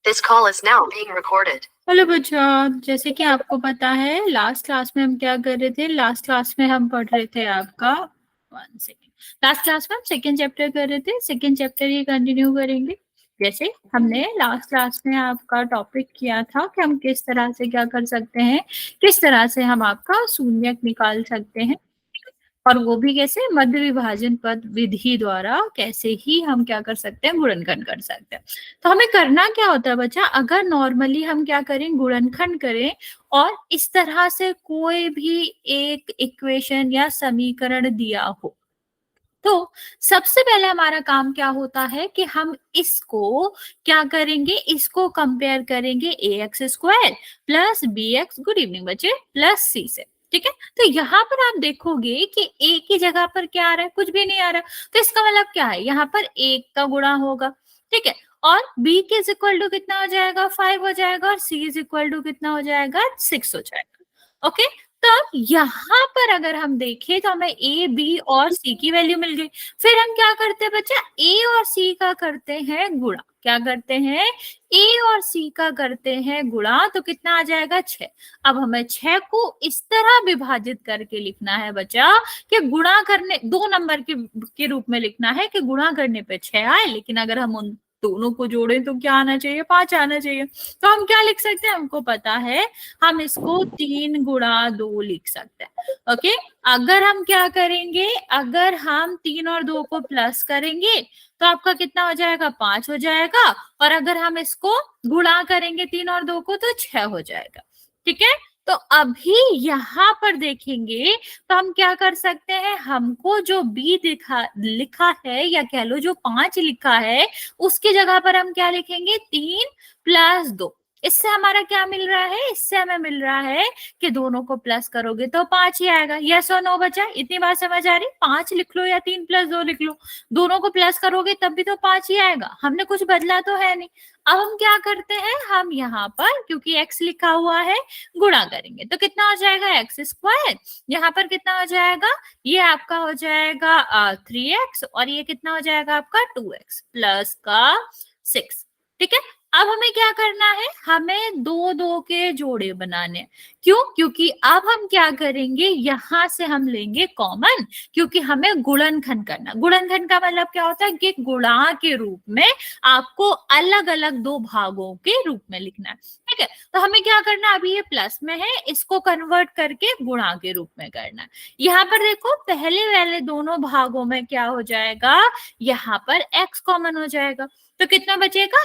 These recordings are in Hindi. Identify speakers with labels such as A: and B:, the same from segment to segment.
A: This call is now being recorded. Hello बच्चा, जैसे कि आपको पता है लास्ट क्लास में हम क्या कर रहे थे। लास्ट क्लास में हम पढ़ रहे थे आपका 1 सेकेंड। लास्ट क्लास में हम सेकेंड चैप्टर कर रहे थे। सेकेंड चैप्टर ही कंटिन्यू करेंगे। जैसे हमने लास्ट क्लास में आपका टॉपिक किया था कि हम किस तरह से क्या कर सकते हैं, किस तरह से हम आपका शून्यक निकाल सकते हैं, और वो भी कैसे, मध्य विभाजन पद विधि द्वारा कैसे ही हम क्या कर सकते हैं, गुणनखंड कर सकते हैं। तो हमें करना क्या होता है बच्चा, अगर नॉर्मली हम क्या करें, गुणनखंड करें और इस तरह से कोई भी एक इक्वेशन या समीकरण दिया हो, तो सबसे पहले हमारा काम क्या होता है कि हम इसको क्या करेंगे, इसको कंपेयर करेंगे A X square plus B X, good evening बच्चे, प्लस सी से। ठीक है, तो यहाँ पर आप देखोगे कि ए की जगह पर क्या आ रहा है, कुछ भी नहीं आ रहा। तो इसका मतलब क्या है, यहाँ पर एक का गुणा होगा। ठीक है, और b के इज इक्वल टू कितना हो जाएगा, 5 हो जाएगा, और c इज इक्वल टू कितना हो जाएगा, 6 हो जाएगा। ओके, तो यहाँ पर अगर हम देखें तो हमें ए बी और सी की वैल्यू मिल गई। फिर हम क्या करते हैं बच्चा, ए और सी का करते हैं गुणा। क्या करते हैं, ए और सी का करते हैं गुणा, तो कितना आ जाएगा, 6। अब हमें 6 को इस तरह विभाजित करके लिखना है बच्चा कि गुणा करने, दो नंबर के रूप में लिखना है कि गुणा करने पे 6 आए, लेकिन अगर हम उन दोनों को जोड़े तो क्या आना चाहिए, 5 आना चाहिए। तो हम क्या लिख सकते हैं, हमको पता है, हम इसको 3 गुणा 2 लिख सकते हैं। ओके, अगर हम क्या करेंगे, अगर हम 3 और 2 को प्लस करेंगे तो आपका कितना हो जाएगा, 5 हो जाएगा, और अगर हम इसको गुणा करेंगे 3 और 2 को तो 6 हो जाएगा। ठीक है, तो अभी यहाँ पर देखेंगे तो हम क्या कर सकते हैं, हमको जो बी लिखा है, या कह लो जो 5 लिखा है, उसकी जगह पर हम क्या लिखेंगे, 3 + 2। इससे हमारा क्या मिल रहा है, इससे हमें मिल रहा है कि दोनों को प्लस करोगे तो 5 ही आएगा। यस और नो बचा, इतनी बात समझ आ रही, 5 लिख लो या 3 + 2 लिख लो, दोनों को प्लस करोगे तब भी तो 5 ही आएगा। हमने कुछ बदला तो है नहीं। अब हम क्या करते हैं, हम यहाँ पर क्योंकि x लिखा हुआ है, गुणा करेंगे तो कितना हो जाएगा, एक्स स्क्वायर, यहाँ पर कितना हो जाएगा, ये आपका हो जाएगा 3x, और ये कितना हो जाएगा आपका 2x प्लस का 6। ठीक है, अब हमें क्या करना है, हमें दो दो के जोड़े बनाने। क्यों, क्योंकि अब हम क्या करेंगे, यहां से हम लेंगे कॉमन, क्योंकि हमें गुणनखंड करना। गुणनखंड का मतलब क्या होता है कि गुणा के रूप में आपको अलग अलग दो भागों के रूप में लिखना है। ठीक है, तो हमें क्या करना है, अभी ये प्लस में है, इसको कन्वर्ट करके गुणा के रूप में करना है। यहाँ पर देखो, पहले वाले दोनों भागों में क्या हो जाएगा, यहाँ पर x कॉमन हो जाएगा, तो कितना बचेगा,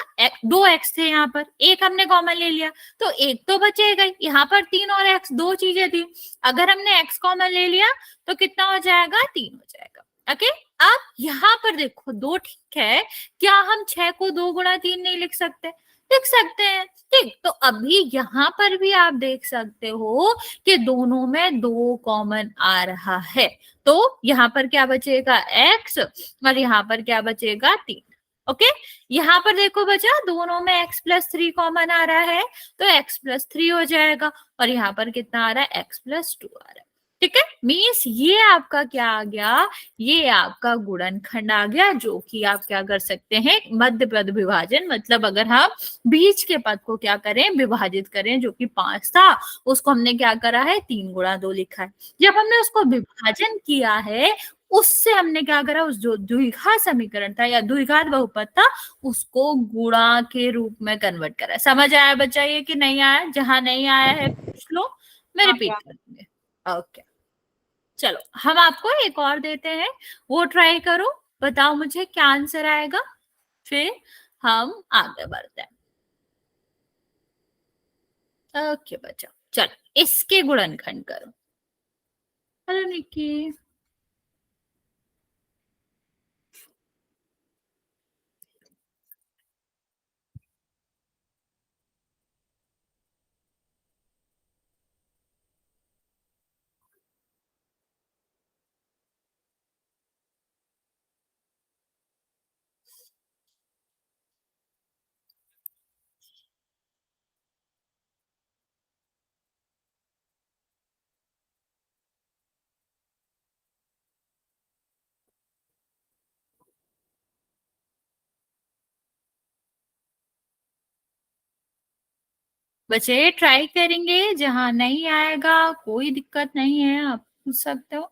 A: 2x थे, यहाँ पर एक हमने कॉमन ले लिया तो एक तो बचेगा। यहाँ पर 3 और x दो चीजें थी, अगर हमने x कॉमन ले लिया तो कितना हो जाएगा, 3 हो जाएगा। ओके, अब यहाँ पर देखो, दो ठीक है, क्या हम 6 को 2 × 3 नहीं लिख सकते, लिख सकते हैं। ठीक, तो अभी यहाँ पर भी आप देख सकते हो कि दोनों में 2 कॉमन आ रहा है, तो यहाँ पर क्या बचेगा, x, और यहाँ पर क्या बचेगा, 3। ओके, यहाँ पर देखो बचा, दोनों में x + 3 कॉमन आ रहा है, तो x + 3 हो जाएगा, और यहाँ पर कितना आ रहा है, x + 2 आ रहा है। ठीक है, मीन्स ये आपका क्या आ गया, ये आपका गुणनखंड आ गया, जो कि आप क्या कर सकते हैं, मध्य पद विभाजन, मतलब अगर हम बीच के पद को क्या करें, विभाजित करें, जो कि 5 था, उसको हमने क्या करा है, 3 × 2 लिखा है। जब हमने उसको विभाजन किया है, उससे हमने क्या करा, उस जो द्विघात समीकरण था या द्विघात बहुपद था, उसको गुणा के रूप में कन्वर्ट करा। समझ आया बच्चा ये कि नहीं आया, जहां नहीं आया है पूछ लो, मैं रिपीट कर दूंगी। ओके, चलो हम आपको एक और देते हैं, वो ट्राई करो, बताओ मुझे क्या आंसर आएगा, फिर हम आगे बढ़ते हैं। ओके बच्चा, चलो इसके गुणनखंड करो। हेलो निक्की। बच्चे ट्राई करेंगे, जहां नहीं आएगा कोई दिक्कत नहीं है, आप पूछ सकते हो।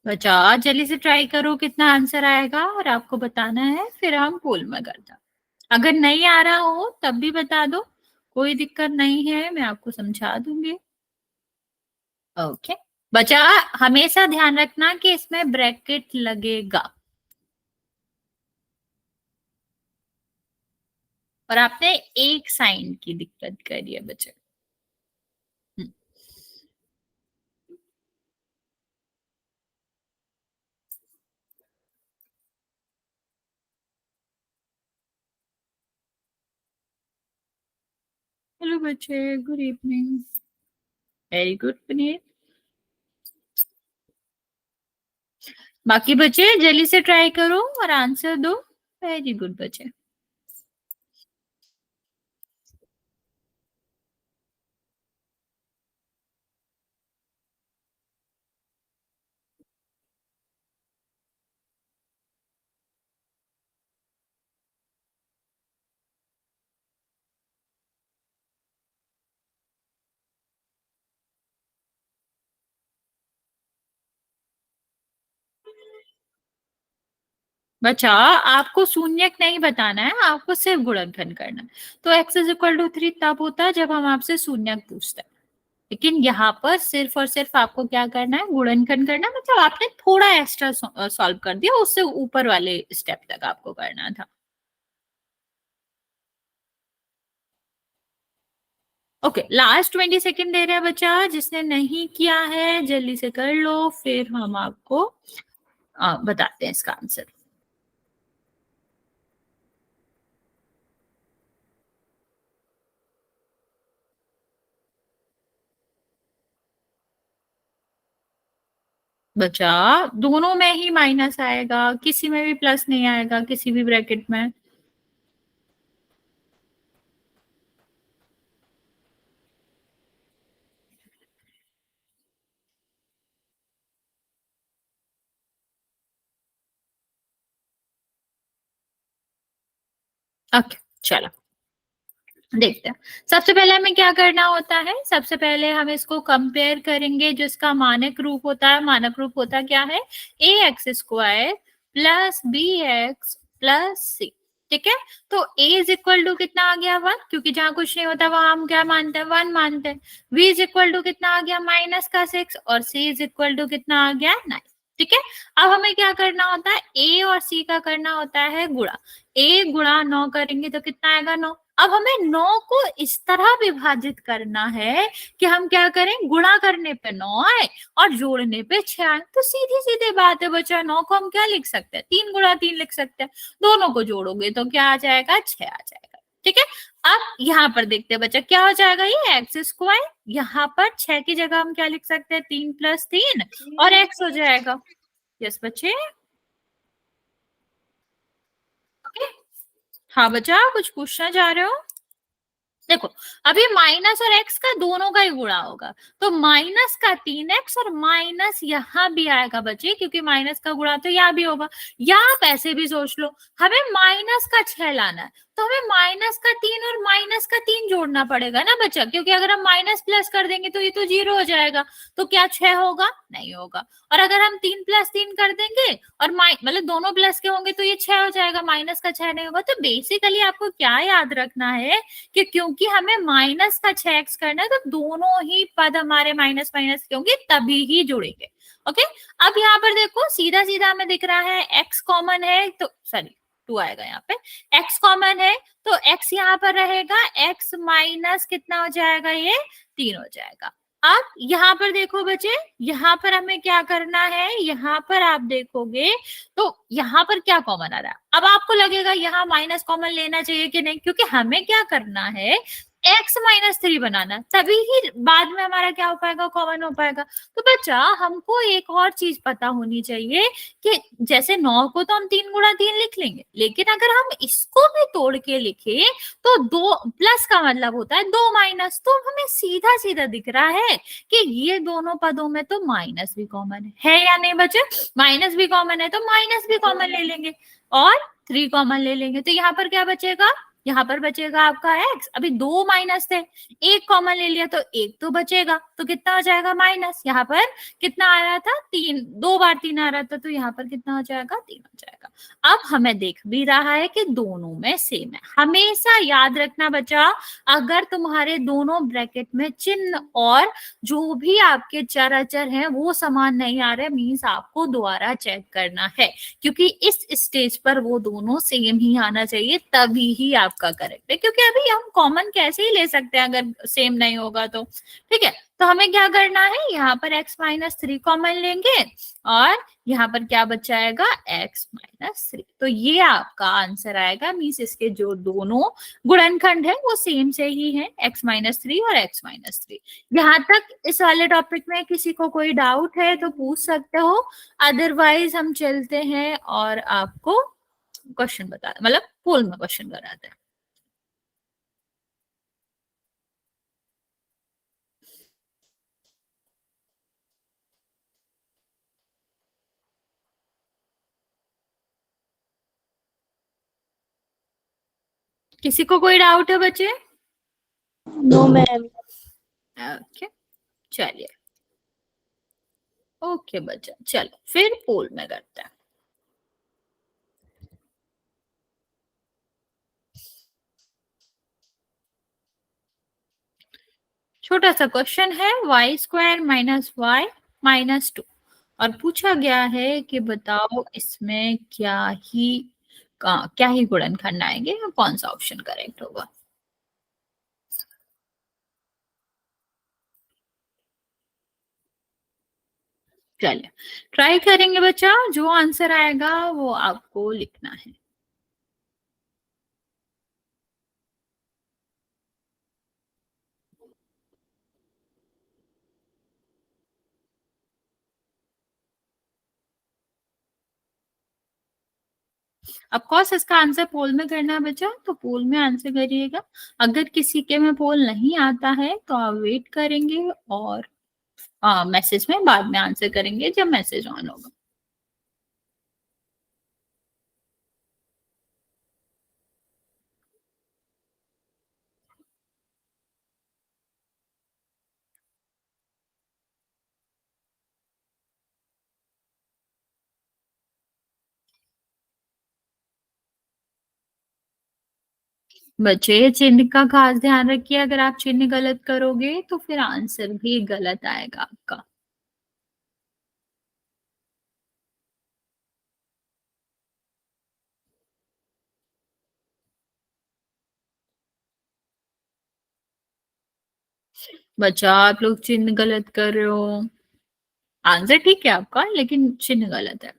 A: बच्चा जल्दी से ट्राई करो, कितना आंसर आएगा और आपको बताना है, फिर हम पोल में करता। अगर नहीं आ रहा हो तब भी बता दो, कोई दिक्कत नहीं है, मैं आपको समझा दूंगी। ओके बच्चा, हमेशा ध्यान रखना कि इसमें ब्रैकेट लगेगा। और आपने एक साइन की दिक्कत करी है बच्चे। हम्म, हेलो बच्चे, good evening. Very good Puneet. बाकी बच्चे जल्दी से ट्राई करो और आंसर दो। वेरी गुड बच्चे। बच्चा आपको शून्यक नहीं बताना है, आपको सिर्फ गुणनखंड करना है। तो x इज इक्वल टू 3 तब होता है जब हम आपसे शून्यक पूछते हैं, लेकिन यहाँ पर सिर्फ और सिर्फ आपको क्या करना है, गुणनखंड करना है। मतलब आपने थोड़ा एक्स्ट्रा सॉल्व कर दिया, उससे ऊपर वाले स्टेप तक आपको करना था। ओके लास्ट 20 सेकेंड दे रहे हैं बच्चा, जिसने नहीं किया है जल्दी से कर लो, फिर हम आपको बताते हैं इसका आंसर। बच्चा दोनों में ही माइनस आएगा, किसी में भी प्लस नहीं आएगा, किसी भी ब्रैकेट में। ओके चलो देखते हैं। सबसे पहले हमें क्या करना होता है, सबसे पहले हम इसको कंपेयर करेंगे, जो इसका मानक रूप होता है। मानक रूप होता क्या है, A X square plus B X plus C. ठीक है, तो a इज इक्वल टू कितना आ गया 1, क्योंकि जहां कुछ नहीं होता वहां हम क्या मानते हैं, 1 मानते हैं। v इज इक्वल टू कितना आ गया माइनस का 6, और c इज इक्वल टू कितना आ गया 9। ठीक है, अब हमें क्या करना होता है, a और c का करना होता है गुणा। a गुणा 9 करेंगे तो कितना आएगा 9। अब हमें 9 को इस तरह विभाजित करना है कि हम क्या करें, गुणा करने पे 9 आए और जोड़ने पे 6 आए। तो सीधी सीधी बात है बच्चा, 9 को हम क्या लिख सकते हैं, 3 गुणा 3 लिख सकते हैं। दोनों को जोड़ोगे तो क्या आ जाएगा, 6 आ जाएगा। ठीक है, अब यहाँ पर देखते हैं बच्चा क्या हो जाएगा, ये एक्स स्क्वायर, यहाँ पर 6 की जगह हम क्या लिख सकते हैं, 3 प्लस 3 और एक्स हो जाएगा। यस बच्चे। ओके हाँ बच्चा, कुछ पूछना चाह रहे हो। देखो, अभी माइनस और एक्स का दोनों का ही गुणा होगा, तो माइनस का 3x और माइनस यहाँ भी आएगा बच्चे, क्योंकि माइनस का गुणा तो यहाँ भी होगा। या आप ऐसे भी सोच लो, हमें माइनस का 6 लाना है, तो हमें माइनस का 3 और माइनस का 3 जोड़ना पड़ेगा ना बच्चा, क्योंकि अगर हम माइनस प्लस कर देंगे तो ये तो 0 हो जाएगा, तो क्या 6 होगा? नहीं होगा। और अगर हम 3 प्लस 3 कर देंगे और मतलब दोनों प्लस के होंगे तो ये 6 हो जाएगा, माइनस का 6 नहीं होगा। तो बेसिकली आपको क्या याद रखना है कि क्योंकि हमें माइनस का 6x करना है, तो दोनों ही पद हमारे माइनस माइनस के होंगे तभी ही जुड़ेंगे। ओके, अब यहाँ पर देखो सीधा सीधा हमें दिख रहा है x कॉमन है, तो सॉरी 2 आएगा यहाँ पे, x कॉमन है तो x यहाँ पर रहेगा, x माइनस कितना हो जाएगा, ये 3 हो जाएगा। अब यहाँ पर देखो बच्चे, यहाँ पर हमें क्या करना है, यहाँ पर आप देखोगे तो यहाँ पर क्या कॉमन आ रहा है। अब आपको लगेगा यहाँ माइनस कॉमन लेना चाहिए कि नहीं, क्योंकि हमें क्या करना है, x-3 बनाना, तभी ही बाद में हमारा क्या हो पाएगा, कॉमन हो पाएगा। तो बच्चा हमको एक और चीज पता होनी चाहिए कि जैसे 9 को तो हम 3 गुणा 3 लिख लेंगे, लेकिन अगर हम इसको भी तोड़ के लिखे तो 2 प्लस का मतलब होता है 2 माइनस, तो हमें सीधा सीधा दिख रहा है कि ये दोनों पदों में तो माइनस भी कॉमन है या नहीं बच्चे? माइनस भी कॉमन है तो माइनस भी कॉमन ले लेंगे और 3 कॉमन ले लेंगे, तो यहाँ पर क्या बचेगा, यहाँ पर बचेगा आपका x। अभी 2 माइनस थे, एक कॉमन ले लिया तो एक तो बचेगा, तो कितना हो जाएगा माइनस। यहाँ पर कितना आ रहा था, 3, 2 बार 3 आ रहा था, तो यहाँ पर कितना हो जाएगा, 3 हो जाएगा। अब हमें दिख भी रहा है कि दोनों में सेम है। हमेशा याद रखना बच्चा, अगर तुम्हारे दोनों ब्रैकेट में चिन्ह और जो भी आपके चर अचर हैं वो समान नहीं आ रहे, मीन्स आपको दोबारा चेक करना है, क्योंकि इस स्टेज पर वो दोनों सेम ही आना चाहिए, तभी ही आपका करेक्ट है। क्योंकि अभी हम कॉमन कैसे ही ले सकते हैं अगर सेम नहीं होगा तो। ठीक है, तो हमें क्या करना है, यहाँ पर x-3 कॉमन लेंगे और यहाँ पर क्या बचाएगा, x-3। तो ये आपका आंसर आएगा, मीन्स इसके जो दोनों गुणनखंड है वो सेम से ही है, x-3 और x-3। यहाँ तक इस वाले टॉपिक में किसी को कोई डाउट है तो पूछ सकते हो, अदरवाइज हम चलते हैं और आपको क्वेश्चन बता, मतलब पोल में क्वेश्चन कराते हैं। किसी को कोई डाउट है बच्चे?
B: No ma'am.
A: ओके, चलिए, ओके बच्चा, चलो फिर पोल में करते हैं। छोटा सा क्वेश्चन है, y² - y-2 और पूछा गया है कि बताओ इसमें क्या ही गुणनखंड आएंगे, कौन सा ऑप्शन करेक्ट होगा। चलिए ट्राई करेंगे बच्चा, जो आंसर आएगा वो आपको लिखना है। अब कोर्स इसका आंसर पोल में करना है बच्चा, तो पोल में आंसर करिएगा। अगर किसी के में पोल नहीं आता है तो आप वेट करेंगे और मैसेज में बाद में आंसर करेंगे जब मैसेज ऑन होगा। बच्चे चिन्ह का खास ध्यान रखिए, अगर आप चिन्ह गलत करोगे तो फिर आंसर भी गलत आएगा आपका। बच्चा आप लोग चिन्ह गलत कर रहे हो, आंसर ठीक है आपका लेकिन चिन्ह गलत है।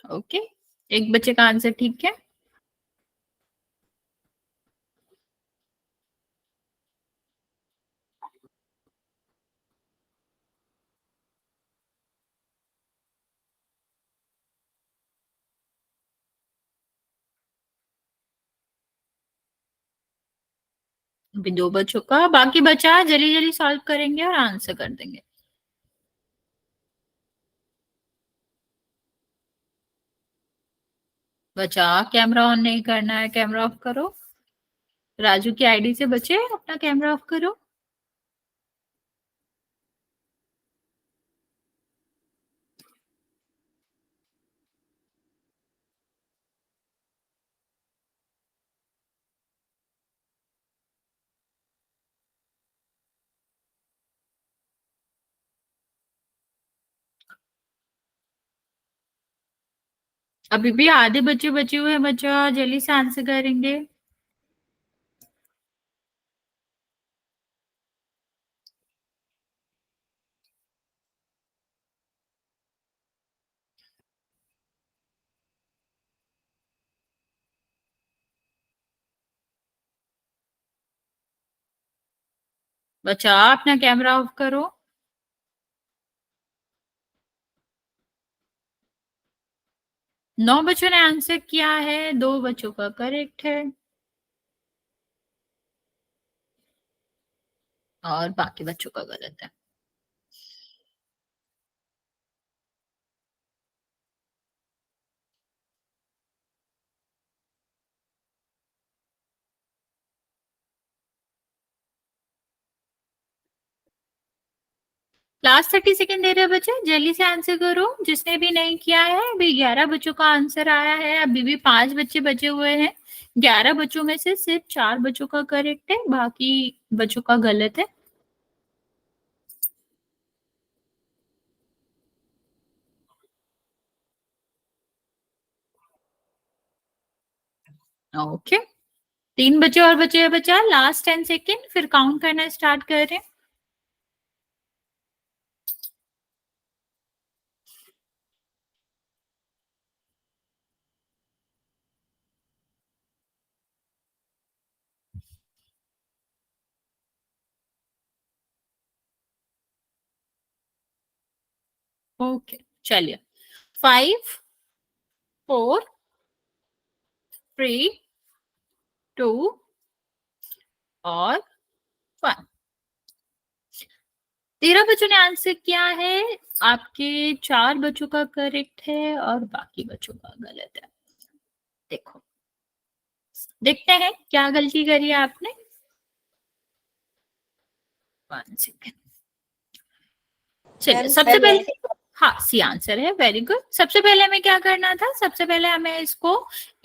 A: ओके, एक बच्चे का आंसर ठीक है। अभी दो बच्चों का बाकी बचा, जल्दी जल्दी सॉल्व करेंगे और आंसर कर देंगे। बचा, कैमरा ऑन नहीं करना है, कैमरा ऑफ करो। राजू की आईडी से बचे, अपना कैमरा ऑफ करो। अभी भी आधे बच्चे बचे हुए हैं, बच्चा जल्दी से आंसर करेंगे। बच्चा अपना कैमरा ऑफ करो। 9 बच्चों ने आंसर किया है, 2 बच्चों का करेक्ट है और बाकी बच्चों का गलत है। लास्ट 30 सेकेंड दे रहे हैं बच्चे, जल्दी से आंसर करो। जिसने भी नहीं किया है, अभी 11 बच्चों का आंसर आया है, अभी भी 5 बच्चे बचे हुए हैं। 11 बच्चों में से सिर्फ 4 बच्चों का करेक्ट है, बाकी बच्चों का गलत है। ओके, 3 बच्चे और बचे हैं बच्चा, लास्ट 10 सेकेंड, फिर काउंट करना स्टार्ट कर रहे हैं। ओके, चलिए। 5, 4, 3, 2 और 1। 13 बच्चों ने आंसर किया है, आपके 4 बच्चों का करेक्ट है और बाकी बच्चों का गलत है। देखो, देखते हैं क्या गलती करी है आपने। 1 सेकेंड। चलिए, सबसे पहले हाँ सी आंसर है, वेरी गुड। सबसे पहले हमें क्या करना था, सबसे पहले हमें इसको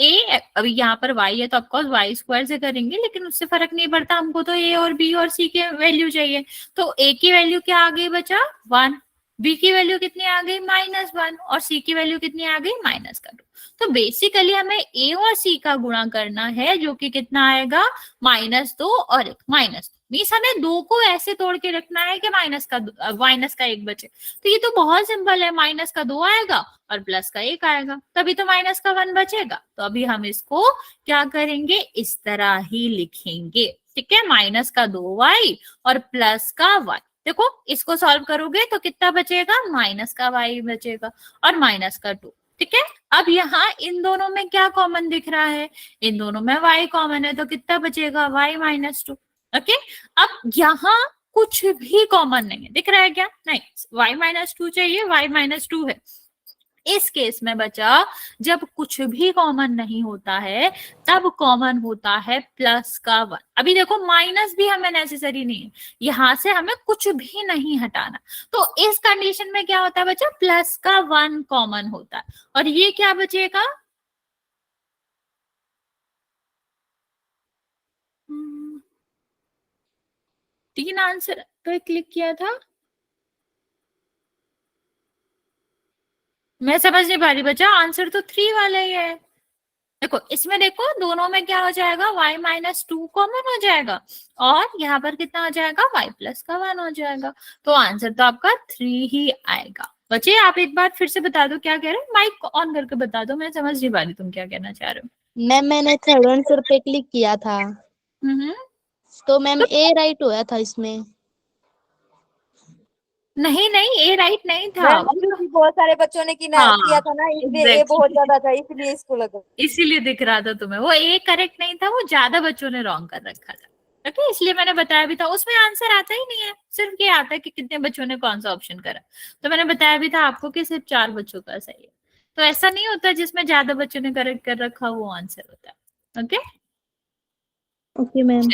A: ए, अभी यहाँ पर y है तो ऑफकोर्स वाई स्क्वायर से करेंगे, लेकिन उससे फर्क नहीं पड़ता, हमको तो ए और बी और सी के वैल्यू चाहिए। तो ए की वैल्यू क्या आ गई बचा, 1, बी की वैल्यू कितनी आ गई, -1, और सी की वैल्यू कितनी आ गई, -2। तो बेसिकली हमें ए और सी का गुणा करना है, जो कि कितना आएगा, -2 और 1, -2 मीन्स हमें 2 को ऐसे तोड़ के रखना है कि माइनस का 1 बचे। तो ये तो बहुत सिंपल है, -2 आएगा और +1 आएगा, तभी तो -1 बचेगा। तो अभी हम इसको क्या करेंगे, इस तरह ही लिखेंगे, ठीक है। -2y और +y। देखो, इसको सॉल्व करोगे तो कितना बचेगा, -y बचेगा और -2, ठीक है। अब यहाँ इन दोनों में क्या कॉमन दिख रहा है, इन दोनों में y कॉमन है, तो कितना बचेगा, y -2। ओके, अब यहाँ कुछ भी कॉमन नहीं है, दिख रहा है क्या, नहीं, y-2 चाहिए, y-2 है। इस केस में बचा, जब कुछ भी कॉमन नहीं होता है तब कॉमन होता है +1। अभी देखो, माइनस भी हमें नेसेसरी नहीं है, यहां से हमें कुछ भी नहीं हटाना। तो इस कंडीशन में क्या होता है बच्चा, +1 कॉमन होता है, और ये क्या बचेगा, 3 आंसर पे क्लिक किया था। मैं समझ नहीं पा रही बच्चा, आंसर तो 3 वाला ही है। देखो, इसमें देखो, दोनों में क्या हो जाएगा, y-2 कॉमन हो जाएगा और यहाँ पर कितना हो जाएगा, y+1 हो जाएगा। तो आंसर तो आपका 3 ही आएगा। बच्चे आप एक बार फिर से बता दो क्या कह रहे हो, माइक ऑन करके बता दो, मैं समझ नहीं पा रही तुम क्या कहना चाह रहे हो।
B: मैम मैंने थर्ड आंसर पे क्लिक किया था
A: हम्म।
B: तो मैम
A: तो
B: ए राइट हुआ था इसमें।
A: नहीं नहीं, ए राइट नहीं था
C: मैम क्योंकि बहुत सारे बच्चों ने
A: हाँ
C: किया था ना, इसलिए ए बहुत
A: एग्जैक्टली
C: ज्यादा था, इसलिए इसको लगा।
A: इसीलिए दिख रहा था तुम्हें, वो ए करेक्ट नहीं था, वो ज्यादा बच्चों ने रॉन्ग कर रखा था। ओके, इसलिए मैंने बताया भी था, उसमें आंसर आता ही नहीं है, सिर्फ ये आता है कि कितने बच्चों ने कौन सा ऑप्शन करा। तो मैंने बताया भी था आपको कि सिर्फ 4 बच्चों का सही है। तो ऐसा नहीं होता जिसमें ज्यादा बच्चों ने करेक्ट कर रखा वो आंसर होता है। Okay
B: okay ma'am.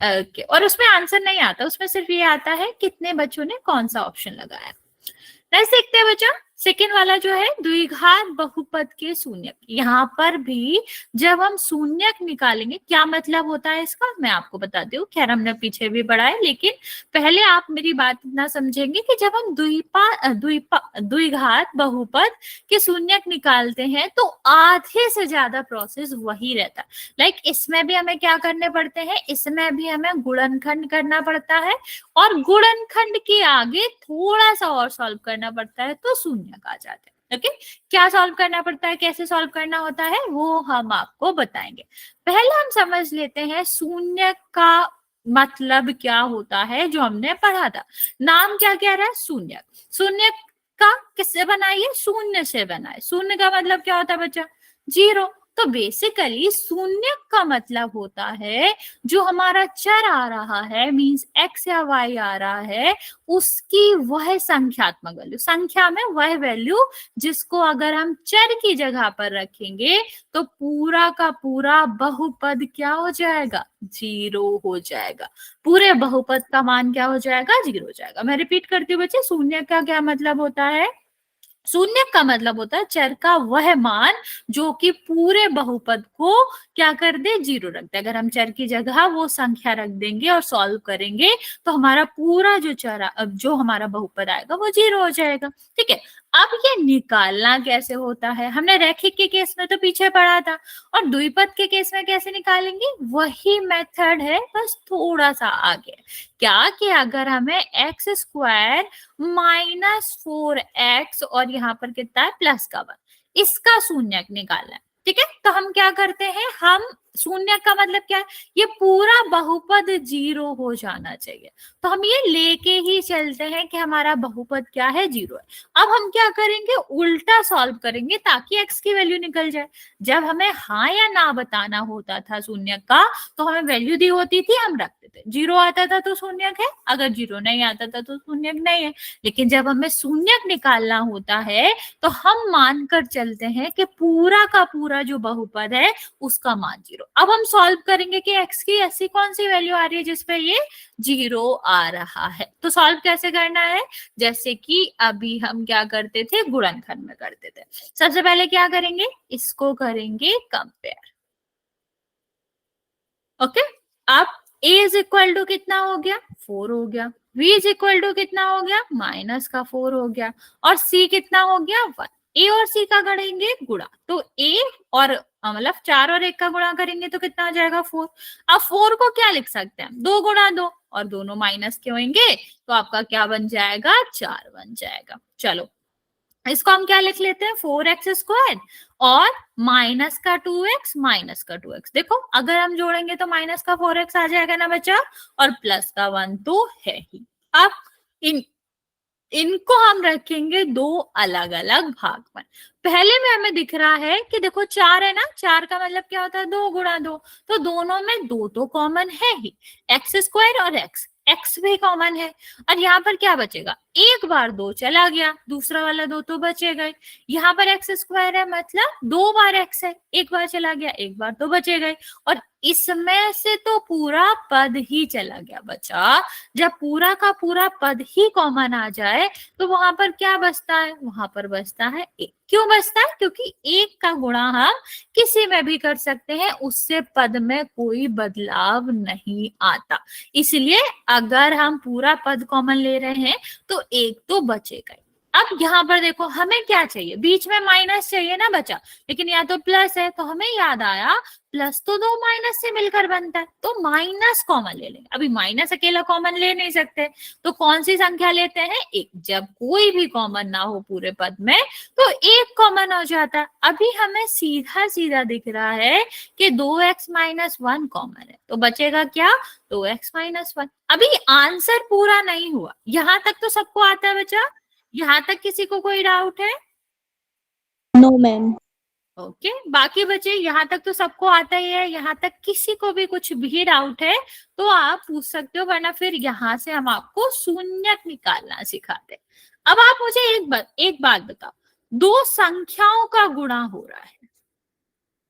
A: ओके, और उसमें आंसर नहीं आता, उसमें सिर्फ ये आता है कितने बच्चों ने कौन सा ऑप्शन लगाया। नेक्स्ट देखते हैं बच्चा, सेकेंड वाला जो है द्विघात बहुपद के शून्यक। यहाँ पर भी जब हम शून्यक निकालेंगे, क्या मतलब होता है इसका मैं आपको बताती हूँ, खैर हमने पीछे भी पढ़ा है, लेकिन पहले आप मेरी बात इतना समझेंगे कि जब हम द्विघात बहुपद के शून्यक निकालते हैं तो आधे से ज्यादा प्रोसेस वही रहता है। लाइक इसमें भी हमें क्या करने पड़ते हैं, इसमें भी हमें गुणनखंड करना पड़ता है, और गुणनखंड के आगे थोड़ा सा और सॉल्व करना पड़ता है तो शून्यक आ जाते हैं। ओके, क्या सॉल्व करना पड़ता है, कैसे सॉल्व करना होता है वो हम आपको बताएंगे। पहले हम समझ लेते हैं शून्यक का मतलब क्या होता है जो हमने पढ़ा था। नाम क्या कह रहा है, शून्यक। शून्यक का किससे बना है, ये शून्य से बना है। शून्य का मतलब क्या होता है बच्चा, जीरो। तो बेसिकली शून्य का मतलब होता है जो हमारा चर आ रहा है, मींस एक्स या वाई आ रहा है, उसकी वह संख्यात्मक वैल्यू, संख्या में वह वैल्यू जिसको अगर हम चर की जगह पर रखेंगे तो पूरा का पूरा बहुपद क्या हो जाएगा, जीरो हो जाएगा। पूरे बहुपद का मान क्या हो जाएगा, जीरो हो जाएगा। मैं रिपीट करती हूँ बच्चे, शून्य का क्या मतलब होता है, शून्य का मतलब होता है चर का वह मान जो कि पूरे बहुपद को क्या कर दे, जीरो रख दे। अगर हम चर की जगह वो संख्या रख देंगे और सॉल्व करेंगे तो हमारा पूरा जो चर, अब जो हमारा बहुपद आएगा वो जीरो हो जाएगा। ठीक है, अब ये निकालना कैसे होता है, हमने रैखिक के केस में तो पीछे पढ़ा था, और द्विपद के केस में कैसे निकालेंगे वही मेथड है, बस थोड़ा सा आगे। क्या कि अगर हमें एक्स स्क्वायर -4x और यहाँ पर कितना है +1, इसका शून्यक निकालना है। ठीक है, तो हम क्या करते हैं, हम शून्य का मतलब क्या है, ये पूरा बहुपद जीरो हो जाना चाहिए। तो हम ये लेके ही चलते हैं कि हमारा बहुपद क्या है, जीरो है। अब हम क्या करेंगे, उल्टा सॉल्व करेंगे ताकि एक्स की वैल्यू निकल जाए। जब हमें हाँ या ना बताना होता था शून्य का, तो हमें वैल्यू दी होती थी, हम रखते थे। जीरो आता था तो शून्यक है, अगर जीरो नहीं आता था तो शून्यक नहीं है। लेकिन जब हमें शून्यक निकालना होता है तो हम मानकर चलते हैं कि पूरा का पूरा जो बहुपद है उसका मान जीरो। अब हम सॉल्व करेंगे कि एक्स की ऐसी कौन सी वैल्यू आ रही है जिसपे ये जीरो आ रहा है। तो सॉल्व कैसे करना है, जैसे कि अभी हम क्या करते थे, गुणनखंड में करते थे। सबसे पहले क्या करेंगे, इसको करेंगे कंपेयर। ओके, अब a इज इक्वल टू कितना हो गया, 4 हो गया। v इज इक्वल टू कितना हो गया, -4 हो गया। और c कितना हो गया, 1। a और c का करेंगे गुणा, तो a और मतलब 4 और 1 का गुणा करेंगे तो कितना हो जाएगा, 4। अब 4 को क्या लिख सकते हैं, 2 गुणा 2, और दोनों माइनस के होंगे तो आपका क्या बन जाएगा, 4 बन जाएगा। चलो इसको हम क्या लिख लेते हैं, 4x² और -2x। देखो अगर हम जोड़ेंगे तो -4x आ जाएगा ना बच्चा, और +1 तो है ही। अब इनको हम रखेंगे दो अलग अलग भाग में। पहले में हमें दिख रहा है कि देखो 4 है ना, 4 का मतलब क्या होता है, 2 गुणा 2, तो दोनों में 2 तो कॉमन है ही, x² और x भी कॉमन है। और यहाँ पर क्या बचेगा, एक बार 2 चला गया, दूसरा वाला 2 तो बचेगा ही। यहाँ पर x² है मतलब 2 बार x है, एक बार चला गया, एक बार तो बचेगा ही। और इसमें से तो पूरा पद ही चला गया बचा। जब पूरा का पूरा पद ही कॉमन आ जाए तो वहां पर क्या बचता है, वहां पर बचता है 1। क्यों बचता है, क्योंकि 1 का गुणा हम किसी में भी कर सकते हैं, उससे पद में कोई बदलाव नहीं आता। इसलिए अगर हम पूरा पद कॉमन ले रहे हैं तो 1 तो बचेगा ही। अब यहाँ पर देखो हमें क्या चाहिए, बीच में माइनस चाहिए ना बचा, लेकिन यहाँ तो प्लस है, तो हमें याद आया प्लस तो दो माइनस से मिलकर बनता है, तो माइनस कॉमन ले लेंगे। अभी माइनस अकेला कॉमन ले नहीं सकते, तो कौन सी संख्या लेते हैं, एक। जब कोई भी कॉमन ना हो पूरे पद में तो एक कॉमन हो जाता है। अभी हमें सीधा सीधा दिख रहा है कि 2x-1 कॉमन है, तो बचेगा क्या, 2x-1। अभी आंसर पूरा नहीं हुआ, यहां तक तो सबको आता है बच्चा, यहां तक किसी को कोई डाउट है?
B: No ma'am.
A: ओके, बाकी बच्चे यहाँ तक तो सबको आता ही है, यहाँ तक किसी को भी कुछ भी डाउट है तो आप पूछ सकते हो, वरना फिर यहाँ से हम आपको शून्यक निकालना सिखाते हैं। अब आप मुझे एक बात बताओ, दो संख्याओं का गुणा हो रहा है,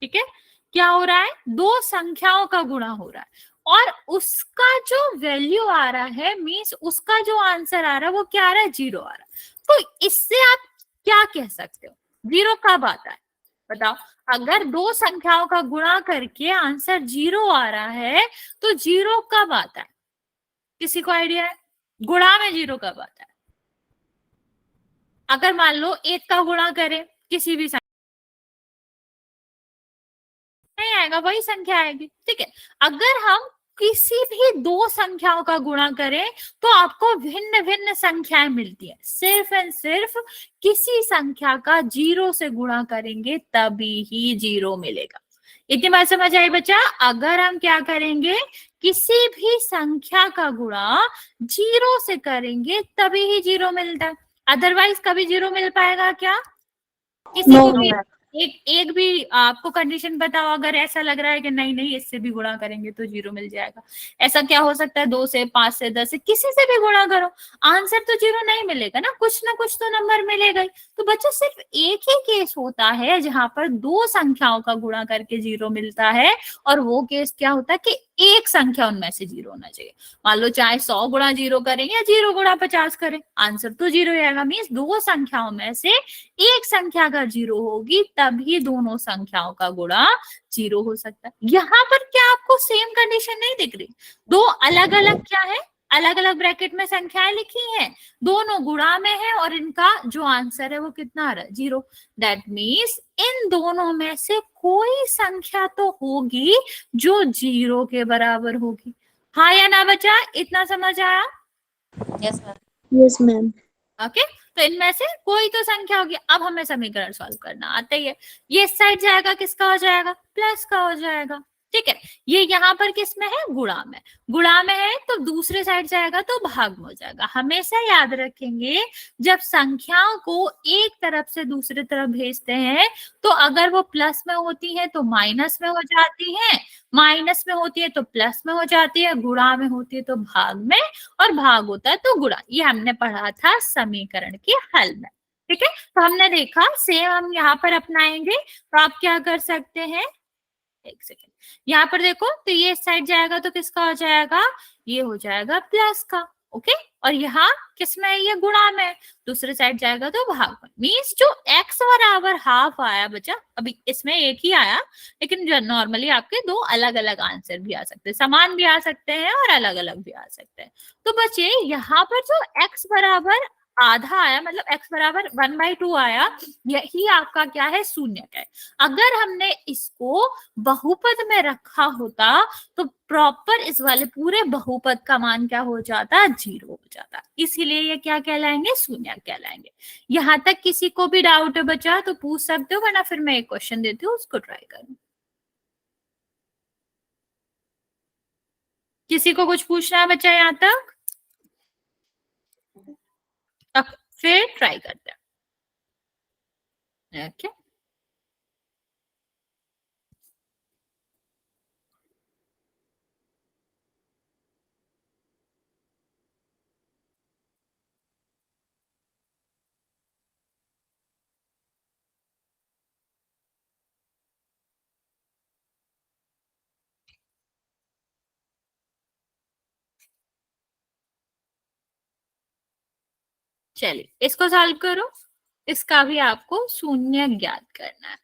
A: ठीक है, क्या हो रहा है, दो संख्याओं का गुणा हो रहा है, और उसका जो वैल्यू आ रहा है, मीन्स उसका जो आंसर आ रहा है वो क्या आ रहा है, 0 आ रहा है। तो इससे आप क्या कह सकते हो, 0 कब आता है, बताओ। अगर दो संख्याओं का गुणा करके आंसर 0 आ रहा है तो 0 कब आता है, किसी को आइडिया है, गुणा में 0 कब आता है? अगर मान लो 1 का गुणा करें किसी भी संख्या, नहीं आएगा, वही संख्या आएगी, ठीक है। अगर हम किसी भी दो संख्याओं का गुणा करें तो आपको भिन्न भिन्न संख्याएं मिलती है, सिर्फ एंड सिर्फ किसी संख्या का 0 से गुणा करेंगे तभी ही 0 मिलेगा। इतनी बात समझ आई बच्चा? अगर हम क्या करेंगे, किसी भी संख्या का गुणा 0 से करेंगे तभी ही 0 मिलता है, अदरवाइज कभी 0 मिल पाएगा क्या, किसी
B: नो
A: को भी?
B: मैम।
A: एक भी आपको कंडीशन बताओ, अगर ऐसा लग रहा है कि नहीं नहीं इससे भी गुणा करेंगे तो 0 मिल जाएगा, ऐसा क्या हो सकता है, 2 से, 5 से, 10 से, किसी से भी गुणा करो आंसर तो 0 नहीं मिलेगा ना कुछ तो नंबर मिलेगा ही। तो बच्चों सिर्फ एक ही केस होता है जहां पर दो संख्याओं का गुणा करके 0 मिलता है, और वो केस क्या होता है कि एक संख्या उनमें से 0 होना चाहिए। मान लो चाहे 100 गुणा 0 करें या 0 गुणा 50 करें, आंसर तो 0 आएगा। मीन्स दो संख्याओं में से एक संख्या अगर 0 होगी तभी दोनों संख्याओं का गुणा 0 हो सकता है। यहाँ पर क्या आपको सेम कंडीशन नहीं दिख रही, दो अलग अलग क्या है, अलग अलग ब्रैकेट में संख्याएं लिखी हैं, दोनों गुणा में है, और इनका जो आंसर है वो कितना आ रहा है, 0। दैट मीन्स इन दोनों में से कोई संख्या तो होगी जो 0 के बराबर होगी। हाँ या ना बच्चा, इतना समझ आया?
C: Yes ma'am.
B: Yes ma'am.
A: Okay, तो इनमें से कोई तो संख्या होगी। अब हमें समीकरण सॉल्व करना आता ही है, ये इस साइड जाएगा किसका हो जाएगा, प्लस का हो जाएगा, ठीक है। ये यहाँ पर किस में है, गुणा में, गुणा में है तो दूसरे साइड जाएगा तो भाग में हो जाएगा। हमेशा याद रखेंगे जब संख्याओं को एक तरफ से दूसरी तरफ भेजते हैं तो अगर वो प्लस में होती है तो माइनस में हो जाती है, माइनस में होती है तो प्लस में हो जाती है, गुणा में होती है तो भाग में, और भाग होता है तो गुणा। ये हमने पढ़ा था समीकरण के हल में, ठीक है। तो हमने देखा सेम हम यहाँ पर अपनाएंगे, तो आप क्या कर सकते हैं, एक सेकेंड, यहाँ पर देखो तो ये साइड जाएगा तो किसका हो जाएगा, ये हो जाएगा प्लस का, ओके। और यहाँ किसमें है, ये गुणा में है, दूसरे साइड जाएगा तो भाग में। मीन्स जो x बराबर हाफ आया बच्चा, अभी इसमें एक ही आया, लेकिन जो नॉर्मली आपके दो अलग अलग आंसर भी आ सकते हैं, समान भी आ सकते हैं और अलग अलग भी आ सकते हैं। तो बच्चे यहाँ पर जो x बराबर आधा आया, मतलब x बराबर 1/2 आया, यही आपका क्या है, शून्य है। अगर हमने इसको बहुपद में रखा होता तो प्रॉपर इस वाले पूरे बहुपद का मान क्या हो जाता, 0 हो जाता, इसीलिए ये क्या कहलाएंगे, शून्य कहलाएंगे। यहां तक किसी को भी डाउट है बचा तो पूछ सकते हो, वरना फिर मैं एक क्वेश्चन देती हूँ उसको ट्राई करो। किसी को कुछ पूछना है बच्चा यहाँ तक? अब फिर ट्राई करते हैं, ओके। चलिए इसको सॉल्व करो, इसका भी आपको शून्य ज्ञात करना है।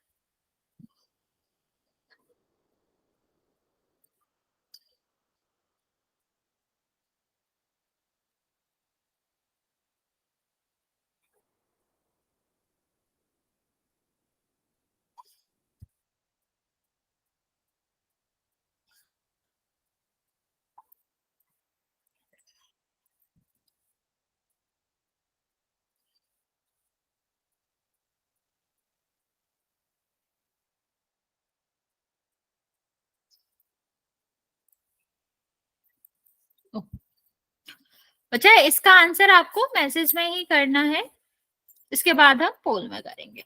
A: अच्छा, इसका आंसर आपको मैसेज में ही करना है, इसके बाद हम पोल में करेंगे।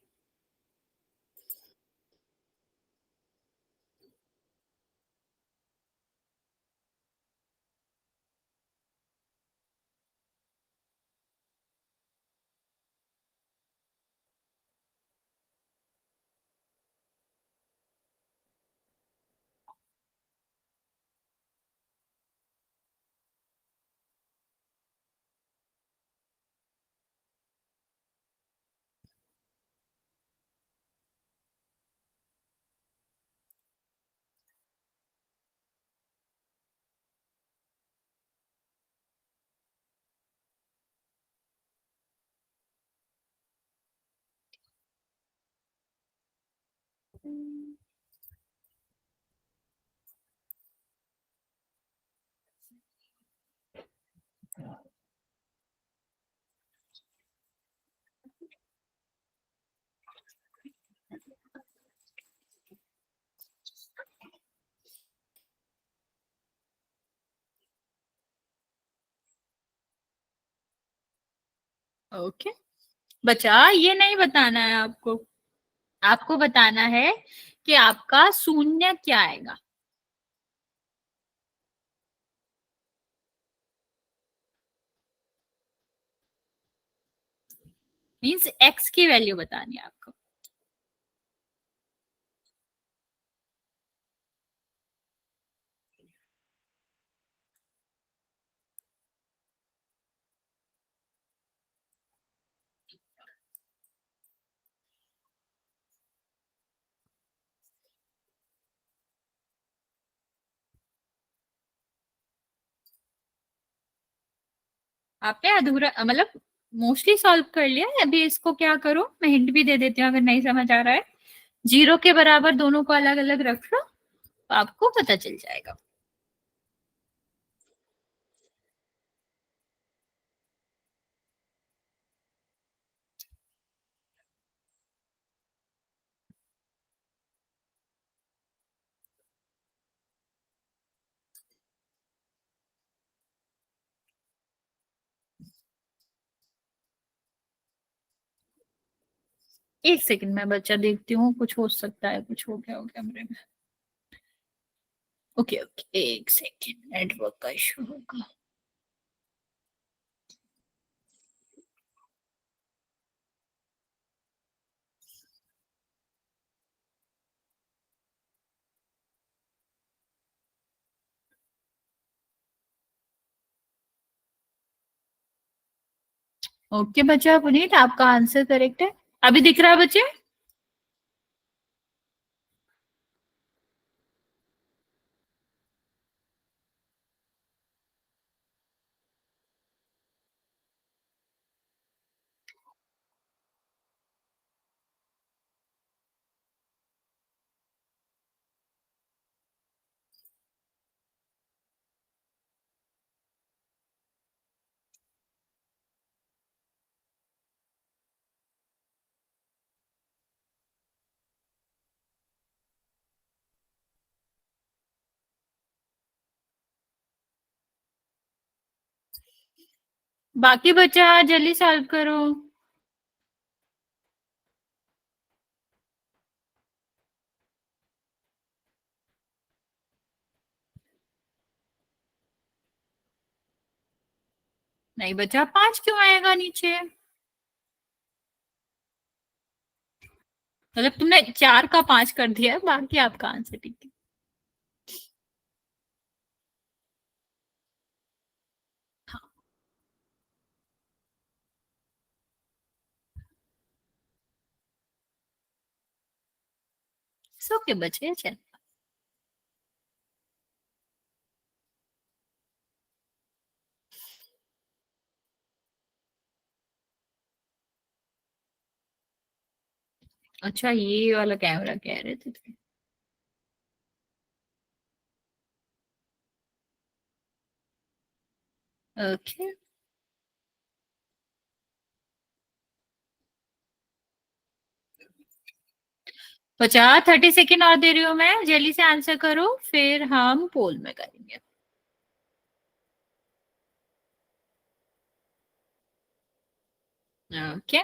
A: ओके बच्चा, ये नहीं बताना है आपको, आपको बताना है कि आपका शून्य क्या आएगा। मीन्स एक्स की वैल्यू बतानी है आपको। आपने अधूरा मतलब मोस्टली सॉल्व कर लिया है। अभी इसको क्या करो, मैं हिंट भी दे देती हूँ अगर नहीं समझ आ रहा है। जीरो के बराबर दोनों को अलग अलग रख लो, तो आपको पता चल जाएगा। एक सेकंड में बच्चा देखती हूँ, कुछ हो सकता है, कुछ हो गया हो कैमरे में। ओके ओके, एक सेकंड, नेटवर्क का इशू होगा। ओके बच्चा, पुनीत आपका आंसर करेक्ट है। अभी दिख रहा है बच्चे? बाकी बच्चा जल्दी सॉल्व करो। नहीं बच्चा, 5 क्यों आएगा नीचे? मतलब तुमने 4 का 5 कर दिया है, बाकी आपका आंसर ठीक है। हाँ, सो के बचे चल। अच्छा, ये वाला कैमरा कह रहे थे तुम। ओके बच्चा, 30 सेकेंड और दे रही हूँ मैं, जल्दी से आंसर करो, फिर हम पोल में करेंगे। ओके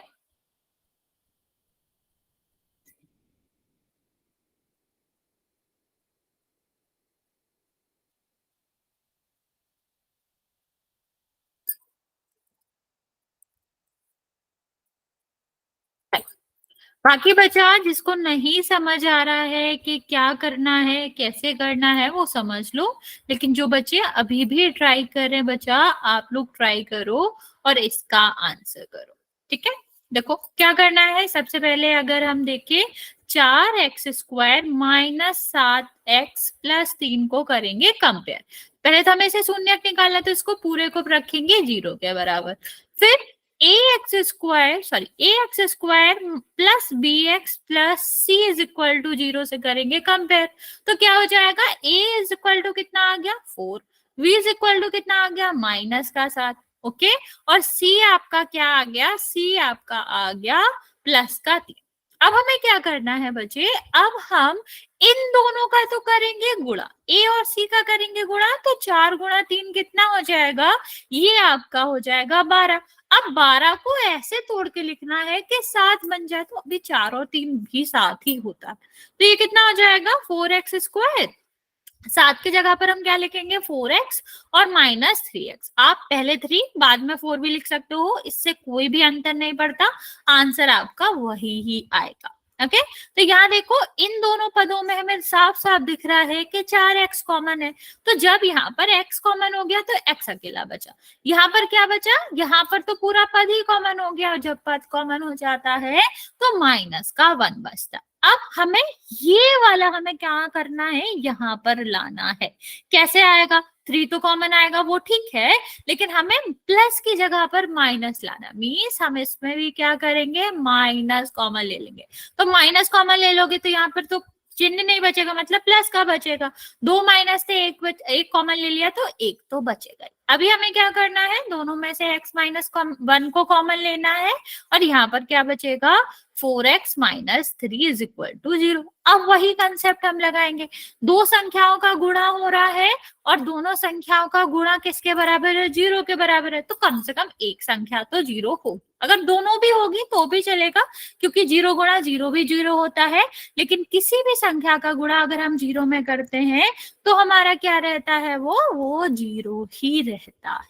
A: बाकी बचा जिसको नहीं समझ आ रहा है कि क्या करना है कैसे करना है वो समझ लो, लेकिन जो बच्चे अभी भी ट्राई कर रहे हैं बच्चा, आप लोग ट्राई करो और इसका आंसर करो। ठीक है, देखो क्या करना है। सबसे पहले अगर हम देखें 4x² माइनस 7x+3 को करेंगे कंपेयर। पहले तो हमें इसे शून्य निकालना, तो इसको पूरे को रखेंगे 0 के बराबर। फिर ax² plus bx plus c is equal to 0 से करेंगे कंपेयर। तो क्या हो जाएगा, a इज इक्वल टू कितना आ गया 4, v इज इक्वल टू कितना आ गया -7। ओके, और c आपका क्या आ गया, c आपका आ गया +3। अब हमें क्या करना है बच्चे, अब हम इन दोनों का तो करेंगे गुणा, a और c का करेंगे गुणा, तो 4 गुणा 3 कितना हो जाएगा, ये आपका हो जाएगा 12। अब 12 को ऐसे तोड़ के लिखना है कि 7 बन जाए, तो अभी 4 और 3 भी 7 ही होता है, तो ये कितना हो जाएगा 4x²। 7 की जगह पर हम क्या लिखेंगे 4x और -3x। आप पहले 3 बाद में 4 भी लिख सकते हो, इससे कोई भी अंतर नहीं पड़ता, आंसर आपका वही ही आएगा। ओके, तो यहाँ देखो इन दोनों पदों में हमें साफ साफ दिख रहा है कि 4x कॉमन है, तो जब यहाँ पर x कॉमन हो गया तो x अकेला बचा। यहाँ पर क्या बचा, यहाँ पर तो पूरा पद ही कॉमन हो गया, और जब पद कॉमन हो जाता है तो -1 बचता। अब हमें ये वाला हमें क्या करना है, यहाँ पर लाना है। कैसे आएगा, 3 तो कॉमन आएगा वो ठीक है, लेकिन हमें प्लस की जगह पर माइनस लाना, मीन्स हम इसमें भी क्या करेंगे माइनस कॉमन ले लेंगे। तो माइनस कॉमन ले लोगे तो यहाँ पर तो चिन्ह नहीं बचेगा, मतलब प्लस का बचेगा। 2 माइनस से एक कॉमन ले लिया तो 1 तो बचेगा। अभी हमें क्या करना है, दोनों में से x-1 को कॉमन लेना है, और यहाँ पर क्या बचेगा 4x - 3 इज इक्वल टू 0। अब वही कंसेप्ट हम लगाएंगे, दो संख्याओं का गुणा हो रहा है और दोनों संख्याओं का गुणा किसके बराबर है, 0 के बराबर है, तो कम से कम एक संख्या तो 0 हो। अगर दोनों भी होगी तो भी चलेगा, क्योंकि 0 गुणा 0 भी 0 होता है, लेकिन किसी भी संख्या का गुणा अगर हम 0 में करते हैं तो हमारा क्या रहता है, वो 0 ही रहता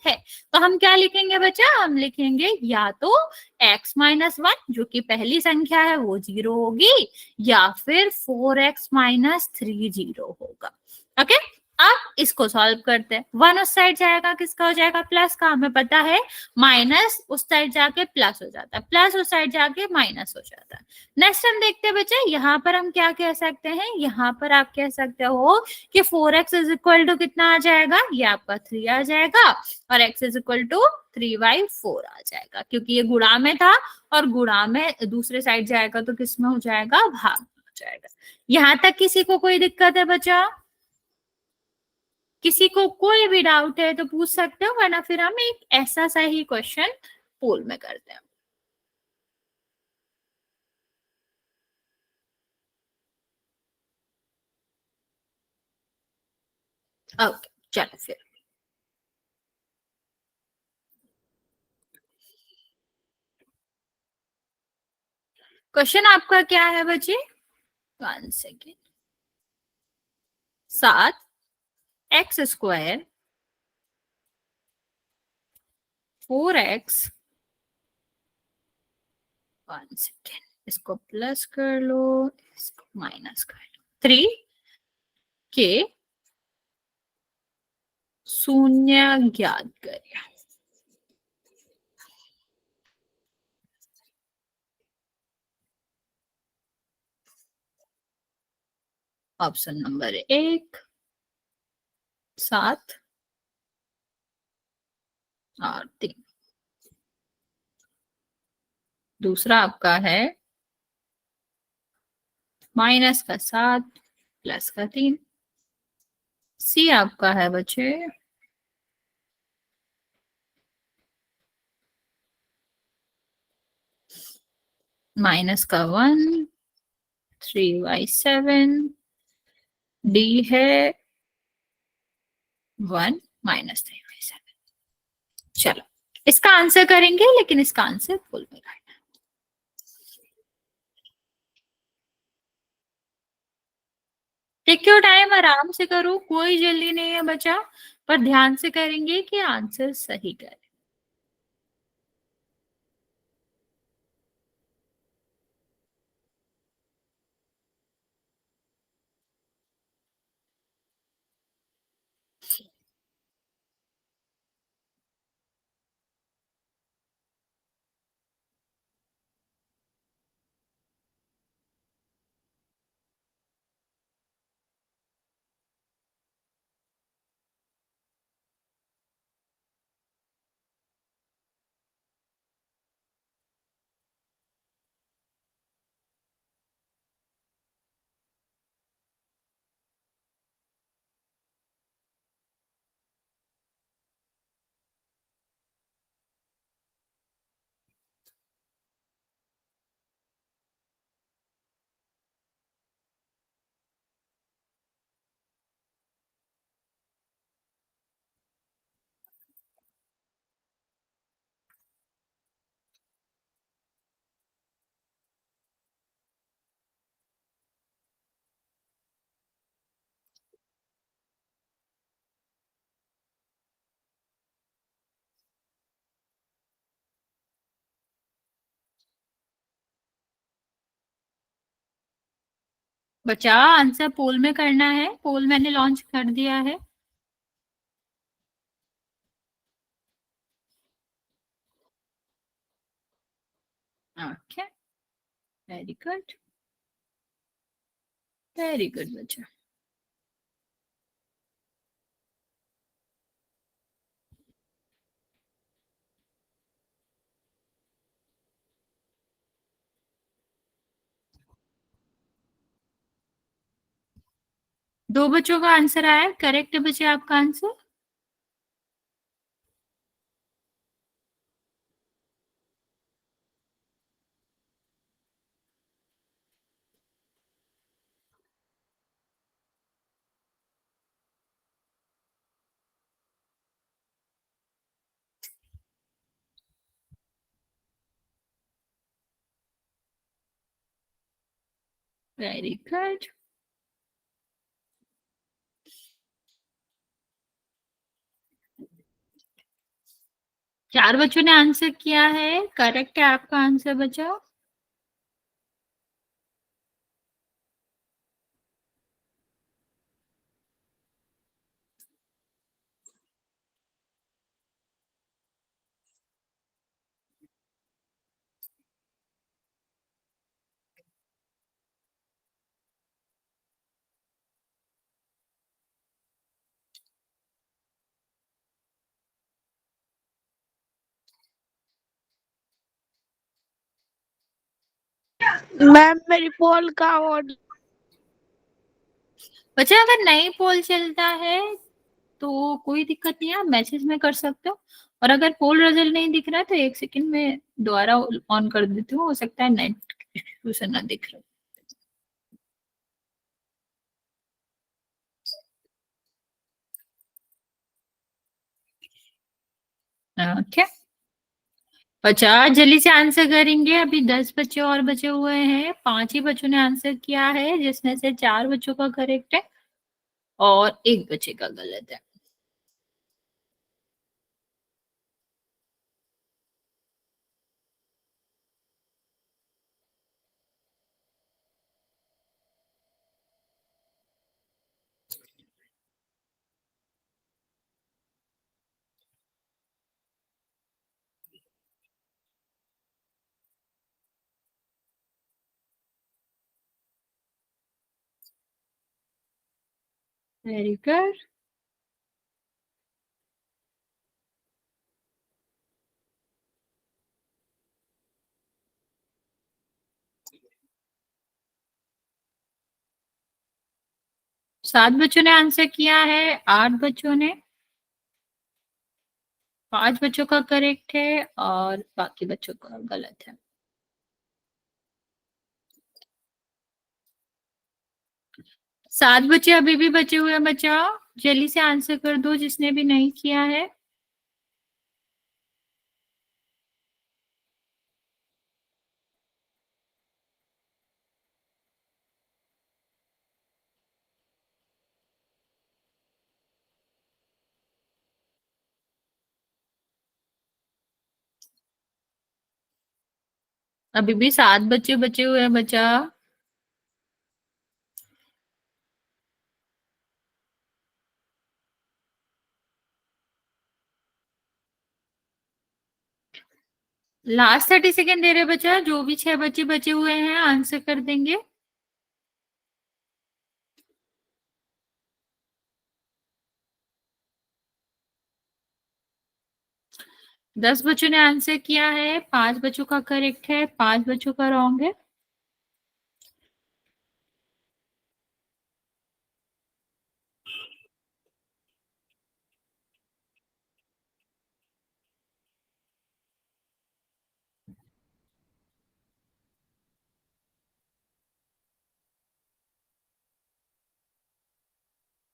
A: है। तो हम क्या लिखेंगे बच्चा, हम लिखेंगे या तो x-1 जो कि पहली संख्या है वो 0 होगी, या फिर 4x - 3 0 होगा। ओके, अब इसको सॉल्व करते हैं। 1 उस साइड जाएगा, किसका हो जाएगा प्लस का, हमें पता है, माइनस उस साइड जाके प्लस हो जाता है, प्लस उस साइड जाके माइनस हो जाता है। नेक्स्ट हम देखते हैं बच्चे, यहाँ पर हम क्या कह सकते हैं, यहाँ पर आप कह सकते हो कि 4x इज इक्वल टू कितना आ जाएगा, ये आपका 3 आ जाएगा, और x इज इक्वल टू 3/4 आ जाएगा, क्योंकि ये गुणा में था और गुणा में दूसरे साइड जाएगा तो किस में हो जाएगा, भाग में हो जाएगा। यहाँ तक किसी को कोई दिक्कत है बच्चा, किसी को कोई भी डाउट है तो पूछ सकते हो, वरना फिर हम एक ऐसा सा ही क्वेश्चन पोल में करते हैं। ओके चलो फिर क्वेश्चन आपका क्या है बच्चे, 1 सेकेंड। 7x² 4x 1 सेकेंड, इसको प्लस कर लो, इसको माइनस कर लो, 3 के शून्य ज्ञात करें। ऑप्शन नंबर 1 7 और 3। दूसरा आपका है -7 +3। सी आपका है बच्चे -1 3/7, डी है 1 - 3/7। चलो इसका आंसर करेंगे, लेकिन इसका आंसर फुल में करना है। टेक योर टाइम, आराम से करो, कोई जल्दी नहीं है बच्चा, पर ध्यान से करेंगे कि आंसर सही करें। बच्चा आंसर पोल में करना है, पोल मैंने लॉन्च कर दिया है। Okay, very good, very good बच्चा। दो बच्चों का आंसर आया, करेक्ट है बच्चे आपका आंसर। Very good. चार बच्चों ने आंसर किया है, करेक्ट है आपका आंसर बच्चा।
B: मैम मेरी पोल का ऑर्डर।
A: बच्चा अगर नई पोल चलता है तो कोई दिक्कत नहीं है, आप मैसेज में कर सकते हो। और अगर पोल रिजल्ट नहीं दिख रहा है तो 1 सेकंड में दोबारा ऑन कर देती हूँ, हो सकता है नेट इशू से ना दिख रहा। ओके बच्चा, जल्दी से आंसर करेंगे, अभी 10 बच्चे और बचे हुए हैं। 5 ही बच्चों ने आंसर किया है, जिसमें से 4 बच्चों का करेक्ट है और 1 बच्चे का गलत है। Very good. सात बच्चों ने आंसर किया है, 8 बच्चों ने, 5 बच्चों का करेक्ट है और बाकी बच्चों का गलत है। 7 बच्चे अभी भी बचे हुए हैं बच्चा, जल्दी से आंसर कर दो जिसने भी नहीं किया है। अभी भी 7 बच्चे बचे हुए हैं बच्चा। लास्ट 30 सेकेंड दे रहे बच्चा, जो भी 6 बच्चे बचे हुए हैं आंसर कर देंगे। दस बच्चों ने आंसर किया है, 5 बच्चों का करेक्ट है, 5 बच्चों का रॉन्ग है।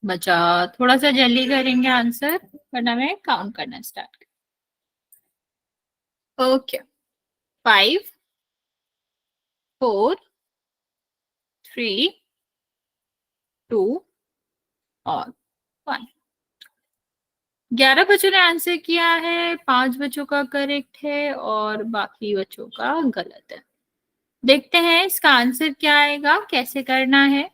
A: बच्चा थोड़ा सा जल्दी करेंगे आंसर, वरना मैं काउंट करना स्टार्ट। ओके, 5 4 3 2 और 1। 11 बच्चों ने आंसर किया है, 5 बच्चों का करेक्ट है और बाकी बच्चों का गलत है। देखते हैं इसका आंसर क्या आएगा, कैसे करना है।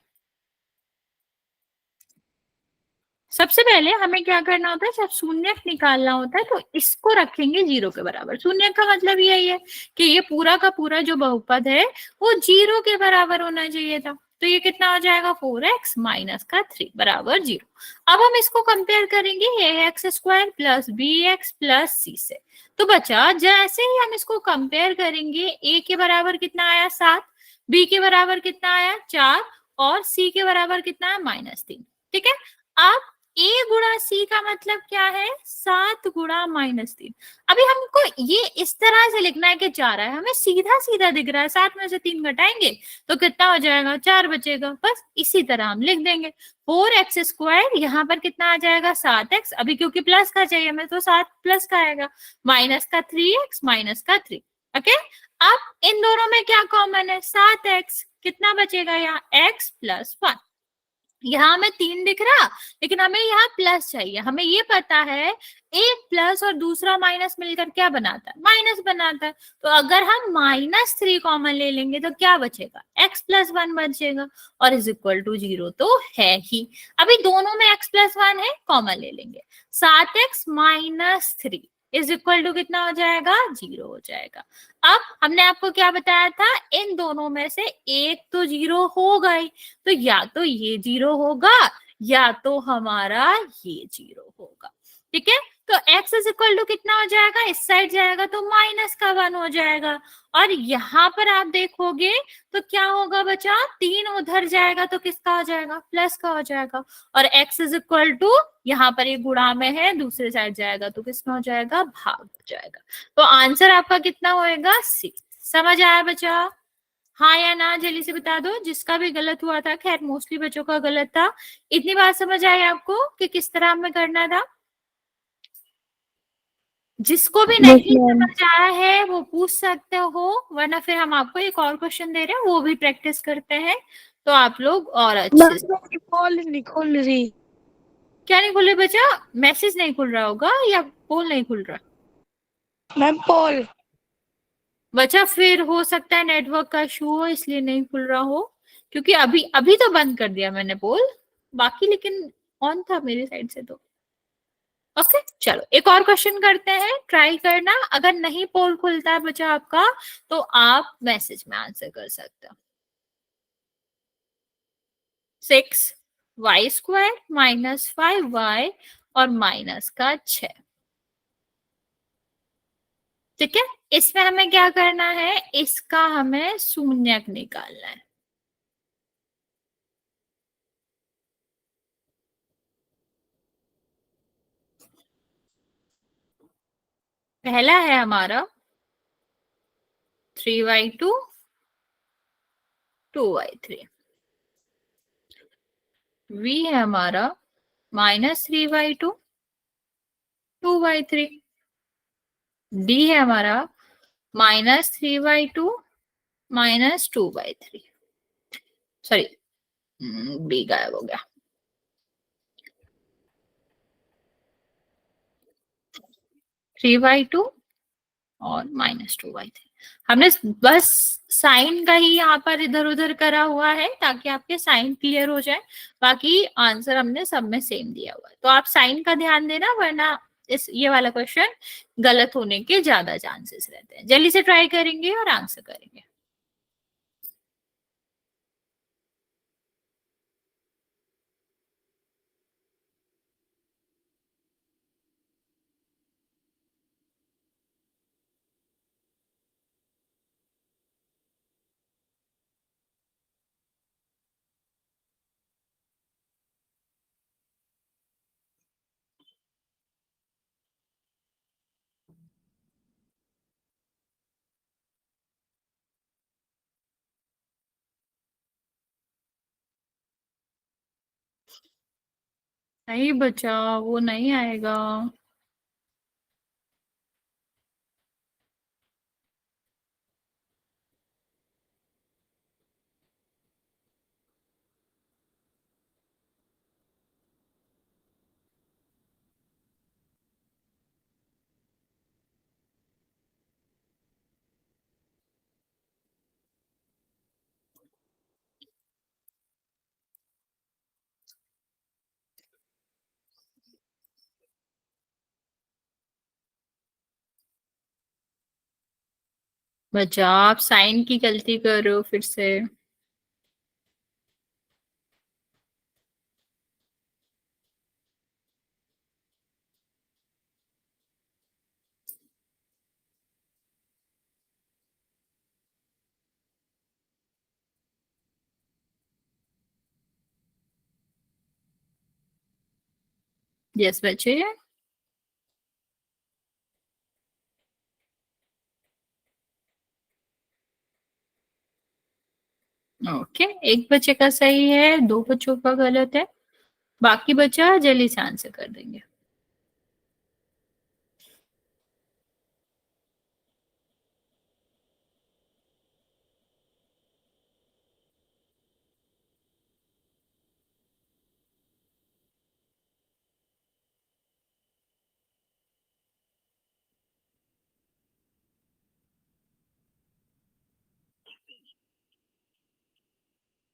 A: सबसे पहले हमें क्या करना होता है, जब शून्यक निकालना होता है तो इसको रखेंगे 0 के बराबर। शून्यक का मतलब यही है कि ये पूरा का पूरा जो बहुपद है वो 0 के बराबर होना चाहिए था। तो ये कितना हो जाएगा, 4x माइनस का 3 बराबर 0। अब हम इसको कंपेयर करेंगे ax square plus bx plus c से। तो बच्चा जैसे ही हम इसको कंपेयर करेंगे, a के बराबर कितना आया 7, b के बराबर कितना आया 4 और c के बराबर कितना है -3। ठीक है, अब a गुणा c का मतलब क्या है, 7 गुणा -3। अभी हमको ये इस तरह से लिखना है कि 4 है, हमें सीधा सीधा दिख रहा है, 7 में से 3 घटाएंगे तो कितना हो जाएगा, 4 बचेगा। बस इसी तरह हम लिख देंगे 4x स्क्वायर, यहाँ पर कितना आ जाएगा 7x, अभी क्योंकि प्लस का चाहिए हमें तो 7 प्लस का आएगा, माइनस का 3x माइनस का 3। ओके, अब इन दोनों में क्या कॉमन है, 7x, कितना बचेगा यहाँ x प्लस 1। यहाँ हमें 3 दिख रहा, लेकिन हमें यहाँ प्लस चाहिए। हमें ये पता है एक प्लस और दूसरा माइनस मिलकर क्या बनाता है, माइनस बनाता है। तो अगर हम -3 कॉमन ले लेंगे तो क्या बचेगा, x प्लस 1 बचेगा और इज इक्वल टू 0 तो है ही। अभी दोनों में x प्लस 1 है, कॉमन ले लेंगे, 7x minus 3 is equal to कितना हो जाएगा, 0 हो जाएगा। अब हमने आपको क्या बताया था, इन दोनों में से एक तो 0 होगा ही, तो या तो ये 0 होगा या तो हमारा ये 0 होगा। ठीक है, तो x इज इक्वल टू कितना हो जाएगा, इस साइड जाएगा तो माइनस का 1 हो जाएगा, और यहाँ पर आप देखोगे तो क्या होगा बच्चा, 3 उधर जाएगा तो किसका हो जाएगा, प्लस का हो जाएगा, और x इज इक्वल टू यहाँ पर ये गुणा में है, दूसरे साइड जाएगा तो किसमें हो जाएगा, भाग हो जाएगा। तो आंसर आपका कितना होएगा, 6। समझ आया बच्चा, हाँ या ना जल्दी से बता दो। जिसका भी गलत हुआ था, खैर मोस्टली बच्चों का गलत था, इतनी बात समझ आई आपको कि किस तरह हमें करना था। जिसको भी नहीं समझ आया है वो पूछ सकते हो, वरना फिर हम आपको एक और क्वेश्चन दे रहे हैं, वो भी प्रैक्टिस करते हैं तो आप लोग और अच्छे से।
B: पोल नहीं खुल रही।
A: क्या नहीं खुल रही बच्चा, मैसेज नहीं खुल रहा होगा या पोल नहीं खुल रहा
B: मैम पोल।
A: बच्चा, फिर हो सकता है नेटवर्क का इशू हो इसलिए नहीं खुल रहा हो, क्योंकि अभी अभी तो बंद कर दिया मैंने पोल, बाकी लेकिन ऑन था मेरी साइड से तो। ओके चलो एक और क्वेश्चन करते हैं, ट्राई करना, अगर नहीं पोल खुलता है बच्चा आपका तो आप मैसेज में आंसर कर सकते हो। 6y² माइनस 5y और माइनस का 6। ठीक है, इसमें हमें क्या करना है, इसका हमें शून्यक निकालना है। पहला है हमारा 3y2 2y3, v है हमारा -3y2 2y3, d है हमारा -3y2 -2y3। सॉरी, b गायब हो गया। 3y2 और -2y3। हमने बस साइन का ही यहाँ पर इधर उधर करा हुआ है ताकि आपके साइन क्लियर हो जाए, बाकी आंसर हमने सब में सेम दिया हुआ है। तो आप साइन का ध्यान देना, वरना इस ये वाला क्वेश्चन गलत होने के ज्यादा चांसेस रहते हैं। जल्दी से ट्राई करेंगे और आंसर करेंगे। नहीं बचा, वो नहीं आएगा। बचा, आप साइन की गलती कर रहे हो फिर से। यस बचे। ओके, एक बच्चे का सही है, दो बच्चों का गलत है, बाकी बचा जल्दी से आंसर कर देंगे।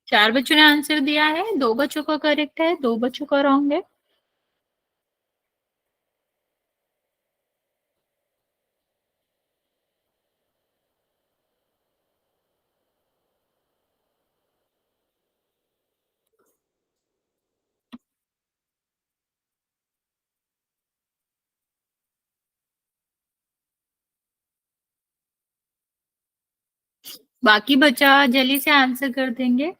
A: चार बच्चों ने आंसर दिया है, दो बच्चों का करेक्ट है, दो बच्चों का रॉन्ग है। बाकी बचा जल्दी से आंसर कर देंगे।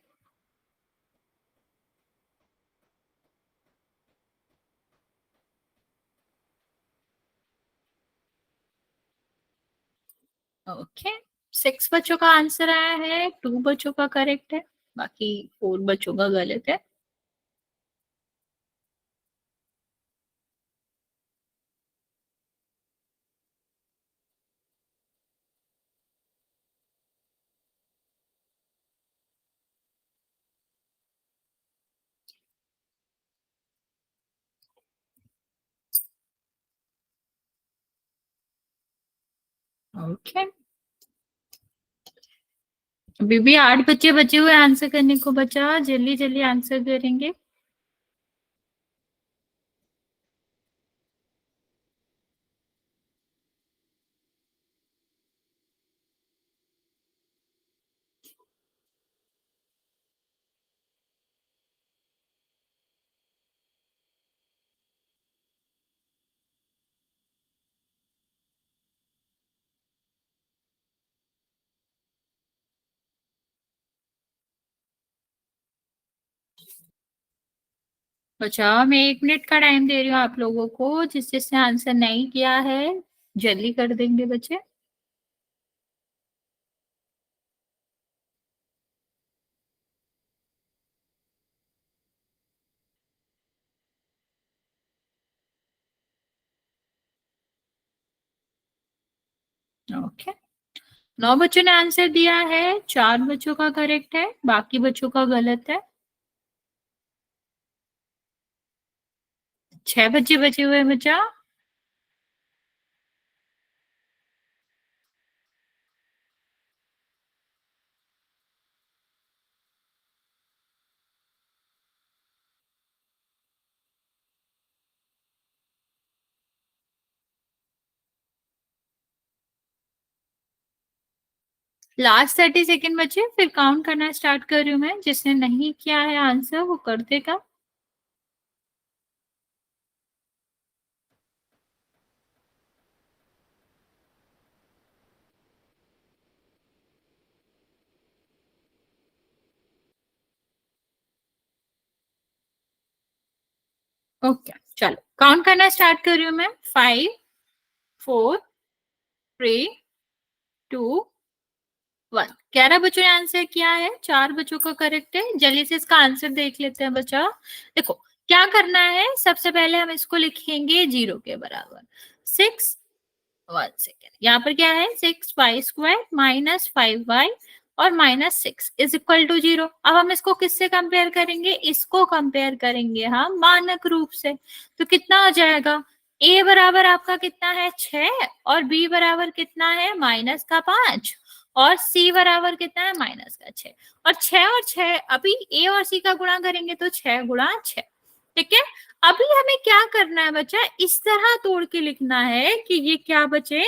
A: ओके, सिक्स बच्चों का आंसर आया है, टू बच्चों का करेक्ट है, बाकी फोर बच्चों का गलत है। ओके, अभी भी आठ बच्चे बचे हुए आंसर करने को, बचा जल्दी जल्दी आंसर करेंगे। अच्छा, मैं 1 मिनट का टाइम दे रही हूँ आप लोगों को, जिसने आंसर नहीं किया है जल्दी कर देंगे बच्चे। ओके, नौ बच्चों ने आंसर दिया है, चार बच्चों का करेक्ट है, बाकी बच्चों का गलत है। छह बच्चे बचे हुए हैं, बचा। लास्ट 30 सेकेंड बचे, फिर काउंट करना स्टार्ट कर रही हूँ मैं। जिसने नहीं किया है आंसर वो कर देगा। ओके चलो काउंट करना स्टार्ट कर रही हूँ मैं। 5 4 3 2 1। 11 बच्चों ने आंसर किया है, 4 बच्चों का करेक्ट है। जल्दी से इसका आंसर देख लेते हैं बच्चा। देखो क्या करना है, सबसे पहले हम इसको लिखेंगे 0 के बराबर। 6 1 सेकेंड, यहाँ पर क्या है 6y² माइनस 5y और माइनस 6 इज इक्वल टू 0। अब हम इसको किससे कंपेयर करेंगे, इसको कंपेयर करेंगे हम मानक रूप से। तो कितना हो जाएगा, a बराबर आपका कितना है 6 और b बराबर कितना है -5 और c बराबर कितना है -6। और 6 अभी a और c का गुणा करेंगे तो 6 गुणा 6। ठीक है, अभी हमें क्या करना है बच्चा, इस तरह तोड़ के लिखना है कि ये क्या बचे,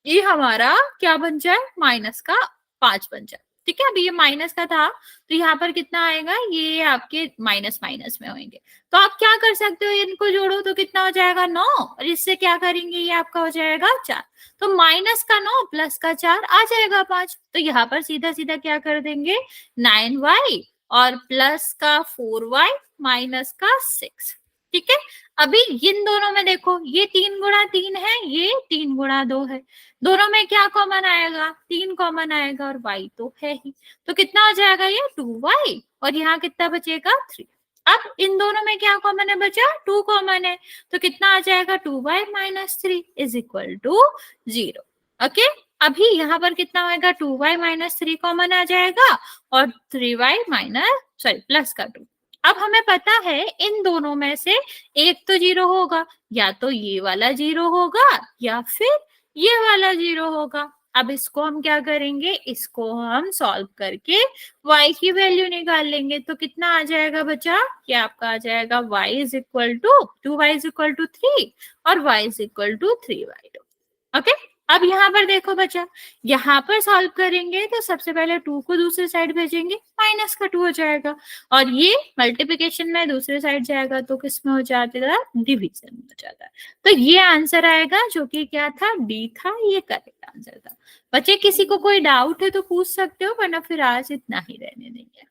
A: ये हमारा क्या बन जाए, -5 बन जाए। ठीक है, अभी ये माइनस का था तो यहाँ पर कितना आएगा, ये आपके माइनस माइनस में होंगे। तो आप क्या कर सकते हो, इनको जोड़ो तो कितना हो जाएगा 9 और इससे क्या करेंगे, ये आपका हो जाएगा 4। तो माइनस का 9 प्लस का 4 आ जाएगा 5। तो यहाँ पर सीधा सीधा क्या कर देंगे 9y और प्लस का 4y माइनस का 6। ठीक है, अभी इन दोनों में देखो ये 3 गुणा 3 है, ये 3 गुणा 2 है। दोनों में क्या कॉमन आएगा, 3 कॉमन आएगा और y तो है ही। तो कितना हो जाएगा ये 2y और यहाँ कितना बचेगा 3। अब इन दोनों में क्या कॉमन है बचा, 2 कॉमन है। तो कितना आ जाएगा 2y minus 3 is equal to 0। Okay, अभी यहाँ पर कितना होगा 2y माइनस 3 कॉमन आ जाएगा और 3y माइनस सॉरी प्लस का 2। अब हमें पता है इन दोनों में से एक तो 0 होगा, या तो ये वाला 0 होगा या फिर ये वाला 0 होगा। अब इसको हम क्या करेंगे, इसको हम सॉल्व करके y की वैल्यू निकाल लेंगे। तो कितना आ जाएगा बच्चा, ये आपका आ जाएगा y is equal to 2y is equal to 3 और y is equal to 3y2। Okay, अब यहाँ पर देखो बच्चा, यहाँ पर सॉल्व करेंगे तो सबसे पहले 2 को दूसरी साइड भेजेंगे, माइनस का 2 हो जाएगा और ये मल्टीप्लिकेशन में दूसरे साइड जाएगा तो किस में हो जाता है, डिवीजन में हो जाता है। तो ये आंसर आएगा जो कि क्या था, डी था, ये करेक्ट आंसर था। बच्चे किसी को कोई डाउट है तो पूछ सकते हो, वरना फिर आज इतना ही रहने देंगे।